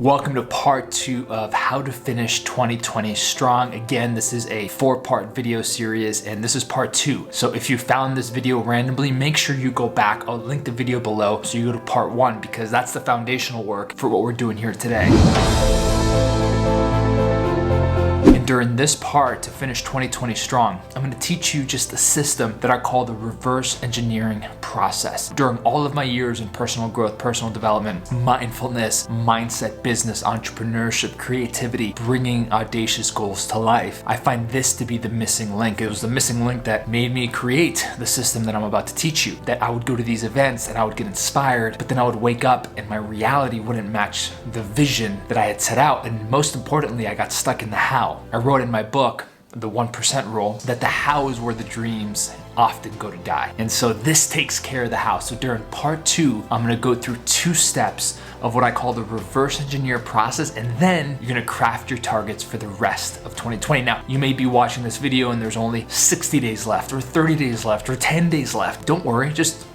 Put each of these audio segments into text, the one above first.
Welcome to part 2 of how to finish 2020 strong. Again, this is a 4-part video series and this is part 2. So if you found this video randomly, make sure you go back. I'll link the video below so you go to part 1 because that's the foundational work for what we're doing here today. During this part to finish 2020 strong, I'm going to teach you just a system that I call the reverse engineering process. During all of my years in personal growth, personal development, mindfulness, mindset, business, entrepreneurship, creativity, bringing audacious goals to life, I find this to be the missing link. It was the missing link that made me create the system that I'm about to teach you. That I would go to these events and I would get inspired, but then I would wake up and my reality wouldn't match the vision that I had set out. And most importantly, I got stuck in the how. I wrote in my book, The 1% Rule, that the how is where the dreams often go to die. And so this takes care of the how. So during part 2, I'm gonna go through 2 steps of what I call the reverse engineer process, and then you're gonna craft your targets for the rest of 2020. Now, you may be watching this video and there's only 60 days left, or 30 days left, or 10 days left. Don't worry, just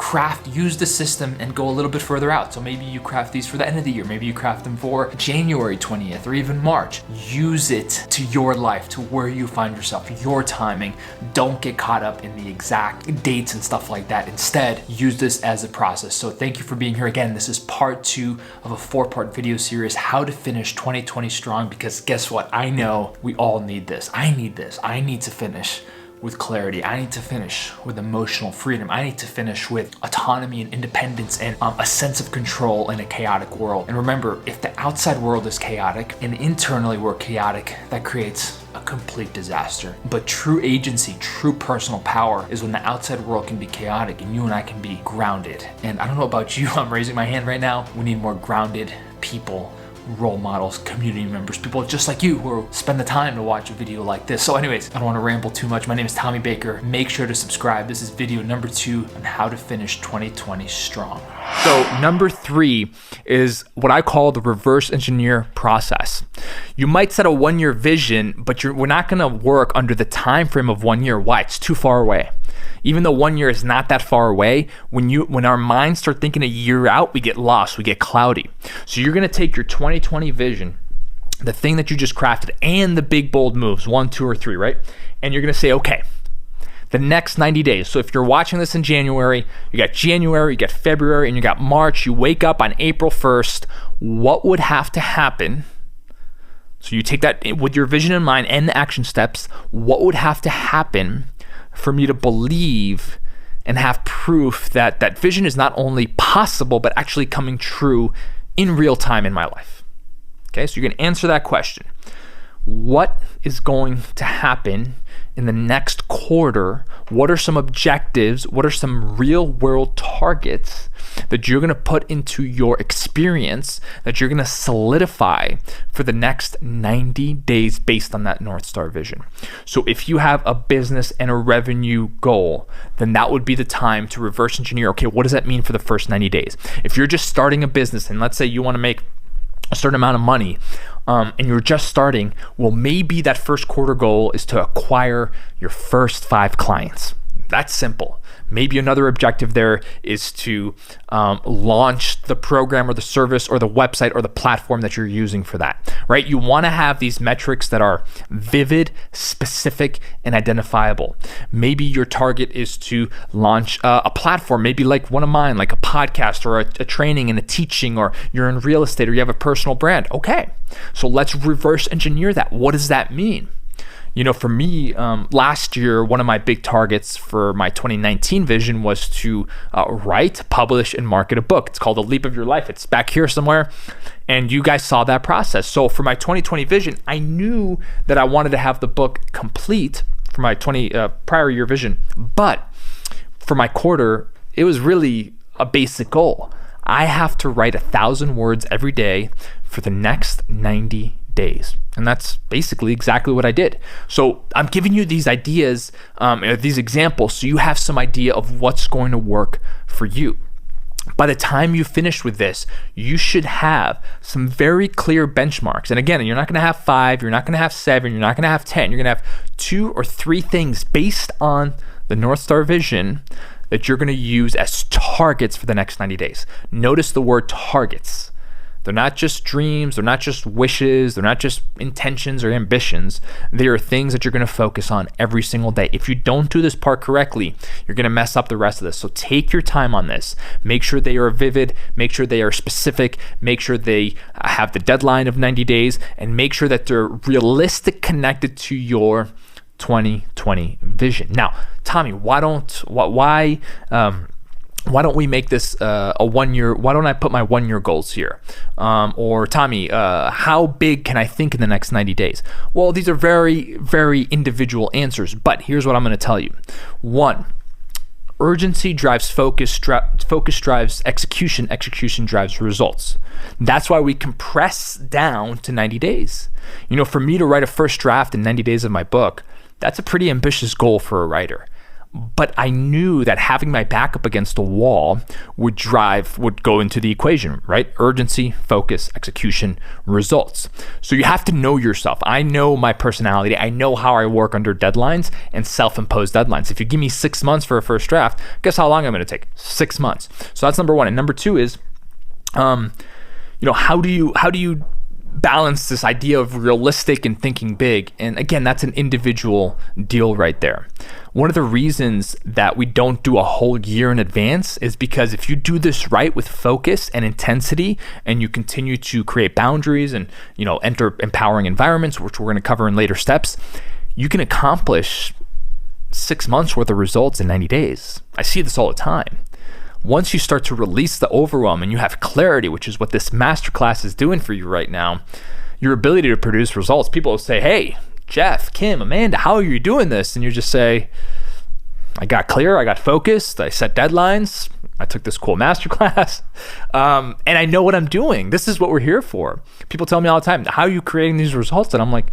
use the system and go a little bit further out. So maybe you craft these for the end of the year, maybe you craft them for January 20th, or even March. Use it to your life, to where you find yourself, your timing. Don't get caught up in the exact dates and stuff like that. Instead, use this as a process. So thank you for being here again. This is part 2 of a 4-part video series, how to finish 2020 strong, because guess what? I know we all need this. I need this. I need to finish with clarity. I need to finish with emotional freedom. I need to finish with autonomy and independence and a sense of control in a chaotic world. And remember, if the outside world is chaotic and internally we're chaotic, that creates a complete disaster. But true agency, true personal power is when the outside world can be chaotic and you and I can be grounded. And I don't know about you, I'm raising my hand right now. We need more grounded people, role models, community members, people just like you who spend the time to watch a video like this. So anyways, I don't want to ramble too much. My name is Tommy Baker. Make sure to subscribe. This is video number 2 on how to finish 2020 strong. So number 3 is what I call the reverse engineer process. You might set a 1-year vision, but we're not going to work under the time frame of 1 year. Why? It's too far away. Even though 1 year is not that far away, when our minds start thinking a year out, we get lost, we get cloudy. So you're gonna take your 2020 vision, the thing that you just crafted, and the big bold moves, 1, 2, or 3, right? And you're gonna say, okay, the next 90 days. So if you're watching this in January, you got February, and you got March, you wake up on April 1st, what would have to happen? So you take that with your vision in mind and the action steps, what would have to happen for me to believe and have proof that that vision is not only possible, but actually coming true in real time in my life? Okay, so you're gonna answer that question. What is going to happen in the next quarter? What are some objectives? What are some real world targets that you're gonna put into your experience, that you're gonna solidify for the next 90 days based on that North Star vision? So if you have a business and a revenue goal, then that would be the time to reverse engineer. Okay, what does that mean for the first 90 days? If you're just starting a business and let's say you wanna make a certain amount of money, and you're just starting, well, maybe that first quarter goal is to acquire your first 5 clients. That's simple. Maybe another objective there is to launch the program or the service or the website or the platform that you're using for that, right? You want to have these metrics that are vivid, specific, and identifiable. Maybe your target is to launch a platform, maybe like one of mine, like a podcast or a training and a teaching, or you're in real estate or you have a personal brand. Okay, so let's reverse engineer that. What does that mean? You know, for me, last year, one of my big targets for my 2019 vision was to write, publish, and market a book. It's called The Leap of Your Life. It's back here somewhere, and you guys saw that process. So for my 2020 vision, I knew that I wanted to have the book complete for my prior year vision. But for my quarter, it was really a basic goal. I have to write 1,000 words every day for the next 90 days. And that's basically exactly what I did. So I'm giving you these ideas, these examples, so you have some idea of what's going to work for you. By the time you finish with this, you should have some very clear benchmarks. And again, you're not going to have 5, you're not going to have 7, you're not going to have 10. You're going to have 2 or 3 things based on the North Star vision that you're going to use as targets for the next 90 days. Notice the word targets. They're not just dreams. They're not just wishes. They're not just intentions or ambitions. They are things that you're going to focus on every single day. If you don't do this part correctly, you're going to mess up the rest of this. So take your time on this. Make sure they are vivid. Make sure they are specific. Make sure they have the deadline of 90 days, and make sure that they're realistic, connected to your 2020 vision. Now, Tommy, why don't we make this a 1 year? Why don't I put my 1 year goals here? Or Tommy, how big can I think in the next 90 days? Well, these are very, very individual answers, but here's what I'm going to tell you. 1, urgency drives focus, focus drives execution, execution drives results. That's why we compress down to 90 days. For me to write a first draft in 90 days of my book, that's a pretty ambitious goal for a writer. But I knew that having my back up against a wall would go into the equation, right? Urgency, focus, execution, results. So you have to know yourself. I know my personality. I know how I work under deadlines and self-imposed deadlines. If you give me 6 months for a first draft, guess how long I'm going to take? 6 months. So that's number 1. And number 2 is, how do you balance this idea of realistic and thinking big? And again, that's an individual deal right there. One of the reasons that we don't do a whole year in advance is because if you do this right with focus and intensity, and you continue to create boundaries and enter empowering environments, which we're going to cover in later steps, you can accomplish 6 months worth of results in 90 days. I see this all the time. Once you start to release the overwhelm and you have clarity, which is what this masterclass is doing for you right now, your ability to produce results, people will say, hey, Jeff, Kim, Amanda, how are you doing this? And you just say, I got clear, I got focused, I set deadlines, I took this cool masterclass, and I know what I'm doing. This is what we're here for. People tell me all the time, how are you creating these results? And I'm like,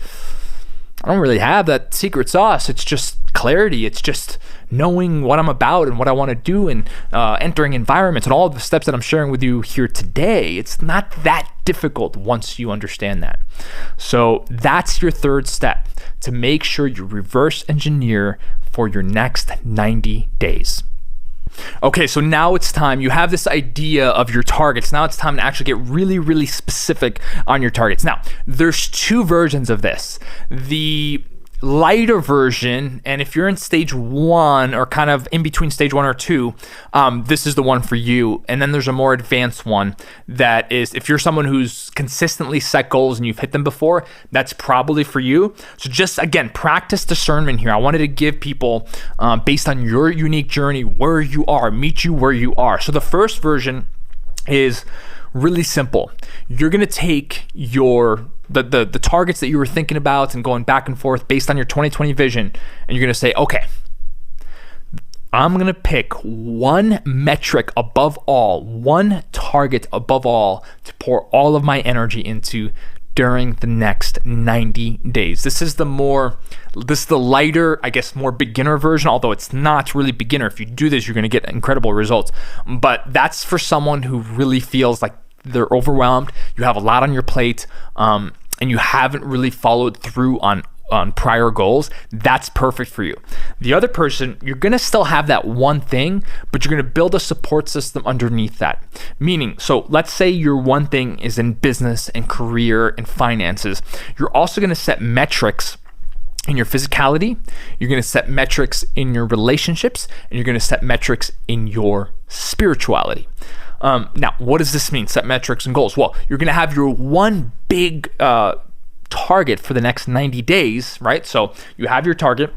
I don't really have that secret sauce. It's just clarity. It's just knowing what I'm about and what I want to do, and entering environments and all of the steps that I'm sharing with you here today. It's not that difficult once you understand that. So that's your third step, to make sure you reverse engineer for your next 90 days. Okay, so now it's time. You have this idea of your targets. Now it's time to actually get really, really specific on your targets. Now, there's 2 versions of this. The lighter version, and if you're in stage 1 or kind of in between stage 1 or 2, this is the one for you. And then there's a more advanced one that is, if you're someone who's consistently set goals and you've hit them before, that's probably for you. So just, again, practice discernment here. I wanted to give people, based on your unique journey, where you are, meet you where you are. So the first version is really simple. You're going to take the targets that you were thinking about and going back and forth based on your 2020 vision, and you're going to say, okay, I'm going to pick one metric above all, one target above all, to pour all of my energy into during the next 90 days. This is the lighter, I guess, more beginner version, although it's not really beginner. If you do this, you're going to get incredible results. But that's for someone who really feels like they're overwhelmed, you have a lot on your plate, and you haven't really followed through on prior goals. That's perfect for you. The other person, you're going to still have that one thing, but you're going to build a support system underneath that. Meaning, so let's say your one thing is in business and career and finances. You're also going to set metrics in your physicality, you're going to set metrics in your relationships, and you're going to set metrics in your spirituality. Now, what does this mean? Set metrics and goals. Well, you're going to have your one big target for the next 90 days, right? So you have your target,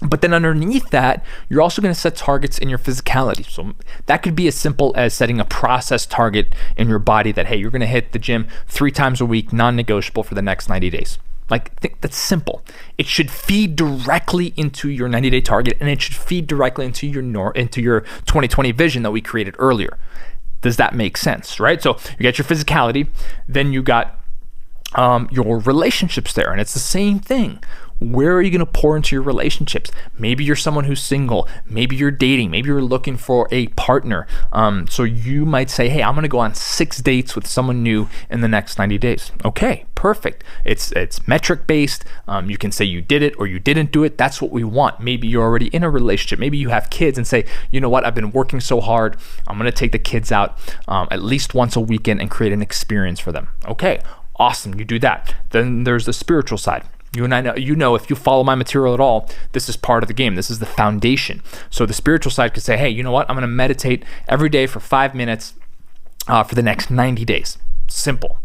but then underneath that, you're also going to set targets in your physicality. So that could be as simple as setting a process target in your body that, hey, you're going to hit the gym 3 times a week, non-negotiable for the next 90 days. That's simple. It should feed directly into your 90-day target, and it should feed directly into your 2020 vision that we created earlier. Does that make sense, right? So you got your physicality, then you got your relationships there. And it's the same thing. Where are you going to pour into your relationships? Maybe you're someone who's single. Maybe you're dating. Maybe you're looking for a partner. So you might say, hey, I'm going to go on 6 dates with someone new in the next 90 days. Okay, perfect. It's metric based. You can say you did it or you didn't do it. That's what we want. Maybe you're already in a relationship. Maybe you have kids and say, you know what? I've been working so hard. I'm going to take the kids out at least once a weekend and create an experience for them. Okay, awesome. You do that. Then there's the spiritual side. You and I know, if you follow my material at all, this is part of the game. This is the foundation. So the spiritual side could say, hey, you know what? I'm going to meditate every day for 5 minutes for the next 90 days. Simple,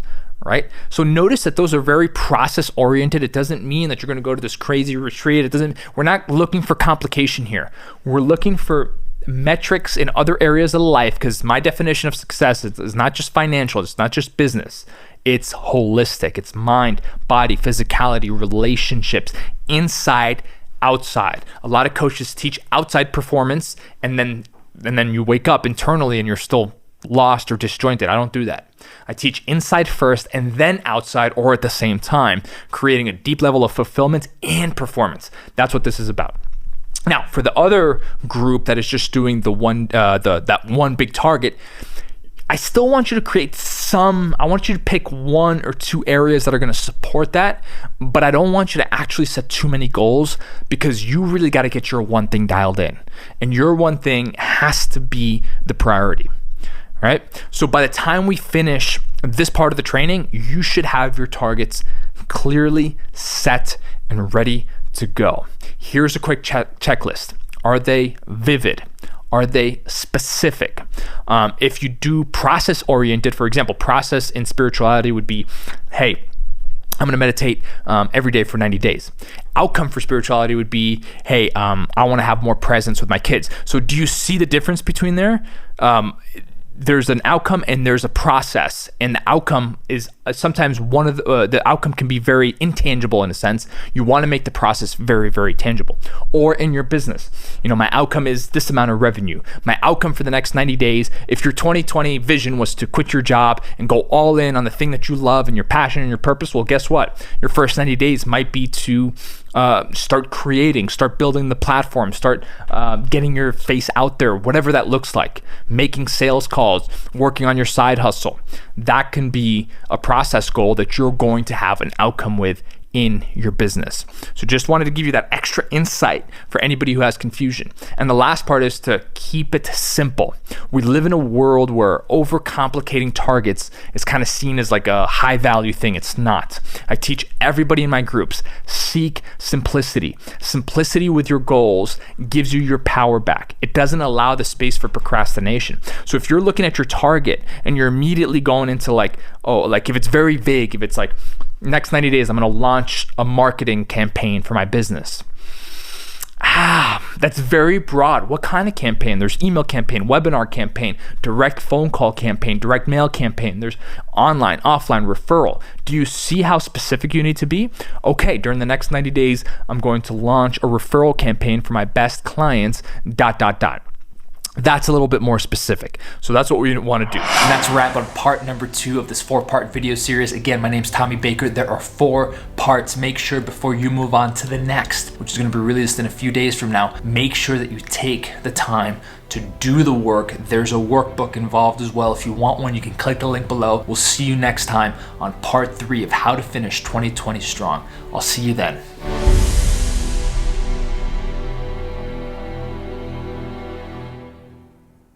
right? So notice that those are very process oriented. It doesn't mean that you're going to go to this crazy retreat. We're not looking for complication here. We're looking for metrics in other areas of life, because my definition of success is not just financial. It's not just business. It's holistic. It's mind, body, physicality, relationships, inside, outside. A lot of coaches teach outside performance, and then you wake up internally and you're still lost or disjointed. I don't do that. I teach inside first and then outside, or at the same time, creating a deep level of fulfillment and performance. That's what this is about. Now, for the other group that is just doing that one big target, I still want you to create I want you to pick 1 or 2 areas that are going to support that, but I don't want you to actually set too many goals, because you really got to get your one thing dialed in. And your one thing has to be the priority, right? So by the time we finish this part of the training, you should have your targets clearly set and ready to go. Here's a quick checklist. Are they vivid? Are they specific? If you do process oriented, for example, process in spirituality would be, hey, I'm going to meditate every day for 90 days. Outcome for spirituality would be, hey, I want to have more presence with my kids. So do you see the difference between there? There's an outcome and there's a process, and the outcome is sometimes the outcome can be very intangible in a sense. You want to make the process very, very tangible. Or in your business, my outcome is this amount of revenue. My outcome for the next 90 days, if your 2020 vision was to quit your job and go all in on the thing that you love and your passion and your purpose, well, guess what? Your first 90 days might be to start creating, start building the platform, start getting your face out there, whatever that looks like, making sales calls, working on your side hustle. That can be a process goal that you're going to have an outcome with in your business. So just wanted to give you that extra insight for anybody who has confusion. And the last part is to keep it simple. We live in a world where overcomplicating targets is kind of seen as like a high value thing. It's not. I teach everybody in my groups, seek simplicity. Simplicity with your goals gives you your power back. It doesn't allow the space for procrastination. So if you're looking at your target and you're immediately going into like if it's very vague, if it's like, next 90 days, I'm going to launch a marketing campaign for my business. That's very broad. What kind of campaign? There's email campaign, webinar campaign, direct phone call campaign, direct mail campaign. There's online, offline, referral. Do you see how specific you need to be? Okay, during the next 90 days, I'm going to launch a referral campaign for my best clients, ... That's a little bit more specific. So that's what we want to do. And that's a wrap on part number 2 of this 4-part video series. Again, my name's Tommy Baker. There are 4 parts. Make sure before you move on to the next, which is going to be released in a few days from now, make sure that you take the time to do the work. There's a workbook involved as well. If you want one, you can click the link below. We'll see you next time on part 3 of how to finish 2020 strong. I'll see you then.